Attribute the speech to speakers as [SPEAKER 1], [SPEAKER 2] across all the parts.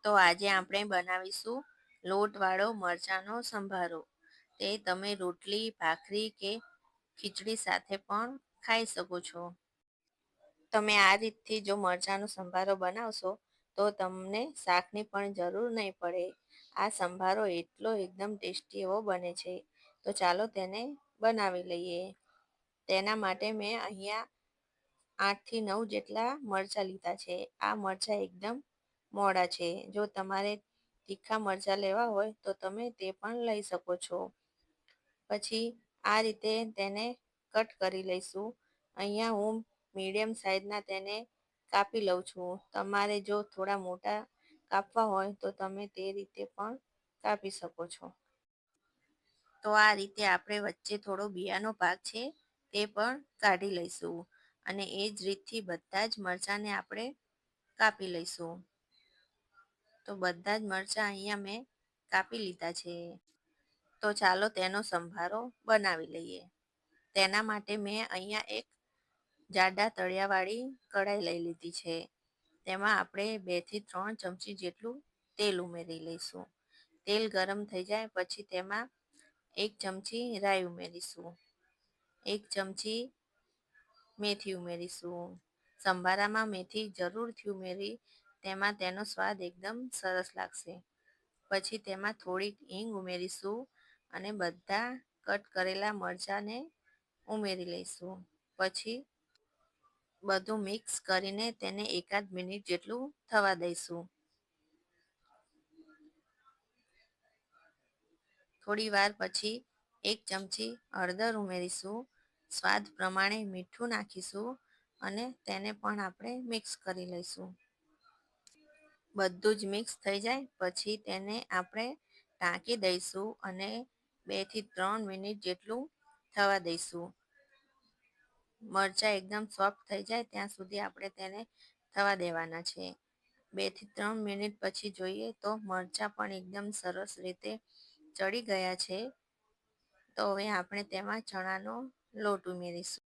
[SPEAKER 1] તો આજે આપણે બનાવીશું લોટવાળો મરચાંનો સંભારો. તે તમે રોટલી, ભાખરી કે ખીચડી સાથે પણ ખાઈ શકો છો. તમે આ રીતથી જો મરચાંનો સંભારો બનાવશો તો તમને શાકની પણ જરૂર નહીં પડે. આ સંભારો એટલો એકદમ ટેસ્ટી એવો બને છે. તો ચાલો તેને બનાવી લઈએ. તેના માટે મેં અહીંયા 8થી 9 જેટલા મરચાં લીધા છે. આ મરચાં એકદમ મોડા છે. જો તમારે તીખા મરચાં લેવા હોય તો તમે તે પણ લઈ શકો છો. પછી આ રીતે તેને કટ કરી લઈશું. અહીંયા હું મીડિયમ સાઈઝના તેને કાપી લઉં છું. તમારે જો થોડા મોટા કાપવા હોય તો તમે તે રીતે પણ કાપી શકો છો. તો આ રીતે આપણે વચ્ચે થોડો બિયાનો ભાગ છે તે પણ કાઢી લઈશું. અને એ જ રીતથી બધા જ મરચાંને આપણે કાપી લઈશું. તો બધા જ મરચાં અહીંયા મેં કાપી લીધા છે. તો ચાલો તેનો સંભારો બનાવી લઈએ. તેના માટે મેં અહીંયા એક જાડા તળિયાવાળી કઢાઈ લઈ લીધી છે. તેમાં આપણે 2થી 3 ચમચી જેટલું તેલ ઉમેરી લઈશું. તેલ ગરમ થઈ જાય પછી તેમાં 1 ચમચી રાઈ ઉમેરીશું. 1 ચમચી મેથી ઉમેરીશું. સંભારામાં મેથી જરૂરથી ઉમેરી, તેમાં તેનો સ્વાદ એકદમ સરસ લાગશે. પછી તેમાં થોડીક હિંગ ઉમેરીશું અને બધા કટ કરેલા મરચાંને ઉમેરી લઈશું. પછી બધું મિક્સ કરીને તેને એકાદ મિનિટ જેટલું થવા દઈશું. થોડી વાર પછી 1 ચમચી હળદર ઉમેરીશું. સ્વાદ પ્રમાણે મીઠું નાખીશું અને તેને પણ આપણે મિક્સ કરી લઈશું. બધું જ મિક્સ થઈ જાય પછી તેને આપણે ઢાંકી દઈશું અને 2થી 3 મિનિટ જેટલું થવા દઈશું. મરચાં એકદમ સોફ્ટ થઈ જાય ત્યાં સુધી આપણે તેને થવા દેવાના છે. 2થી 3 મિનિટ પછી જોઈએ તો મરચાં પણ એકદમ સરસ રીતે ચડી ગયા છે. તો હવે આપણે તેમાં ચણાનો લોટ ઉમેરીશું.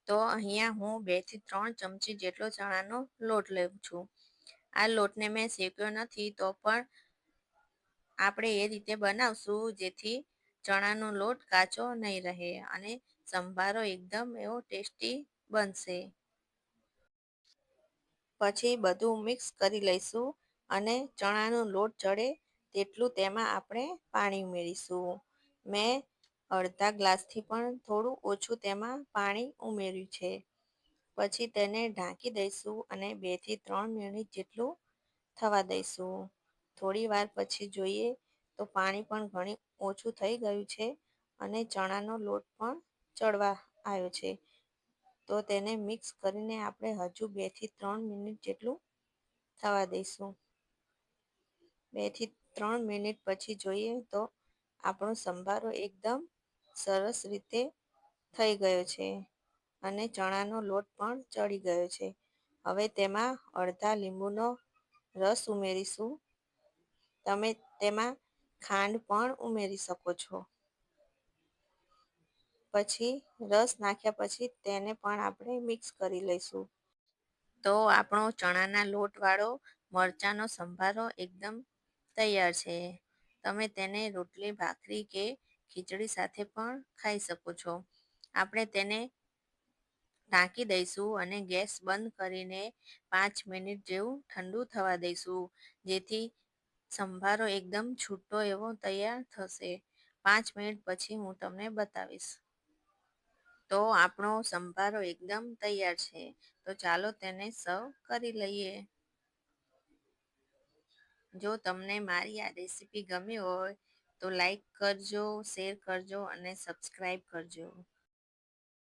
[SPEAKER 1] તો અહીંયા હું 2થી 3 ચમચી જેટલો ચણાનો લોટ લઉં છું. આ લોટને મેં શેક્યો નથી તો પણ આપણે એ રીતે બનાવશું જેથી ચણાનો લોટ કાચો નહીં રહે અને સંભારો એકદમ એવો ટેસ્ટી બનશે. પછી બધું મિક્સ કરી લઈશું અને ચણાનો લોટ ચડે તેટલું તેમાં આપણે પાણી ઉમેરીશું. મેં અડધા ગ્લાસથી પણ થોડું ઓછું તેમાં પાણી ઉમેર્યું છે. પછી તેને ઢાંકી દઈશું અને 2થી 3 મિનિટ જેટલું થવા દઈશું. થોડી વાર પછી જોઈએ તો પાણી પણ ઘણી ઓછું થઈ ગયું છે અને ચણાનો લોટ પણ ચડવા આવ્યો છે. તો તેને મિક્સ કરીને આપણે હજુ 2થી 3 મિનિટ જેટલું થવા દઈશું. 2થી 3 મિનિટ પછી જોઈએ તો આપણો સંભારો એકદમ સરસ રીતે થઈ ગયો છે અને ચણાનો લોટ પણ ચડી ગયો છે. હવે તેમાં અડધા લીંબુનો રસ ઉમેરીશું. તમે તેમાં ખાંડ પણ ઉમેરી શકો છો. પછી રસ નાખ્યા પછી તેને પણ આપણે મિક્સ કરી લઈશું. તો આપણો ચણાના લોટવાળો મરચાંનો સંભારો એકદમ તૈયાર છે. તમે તેને રોટલી, ભાખરી કે ખીચડી સાથે પણ ખાઈ શકો છો. આપણે તેને ઢાંકી દઈશું અને ગેસ બંધ કરીને 5 મિનિટ જેવું ઠંડુ થવા દઈશું જેથી સંભારો એકદમ છૂટો એવો તૈયાર થશે. 5 મિનિટ પછી હું તમને બતાવીશ. તો આપણો સંભારો એકદમ તૈયાર છે. તો ચાલો તેને સર્વ કરી લઈએ. જો તમને મારી આ રેસીપી ગમી હોય તો લાઈક કરજો, શેર કરજો અને સબસ્ક્રાઈબ કરજો.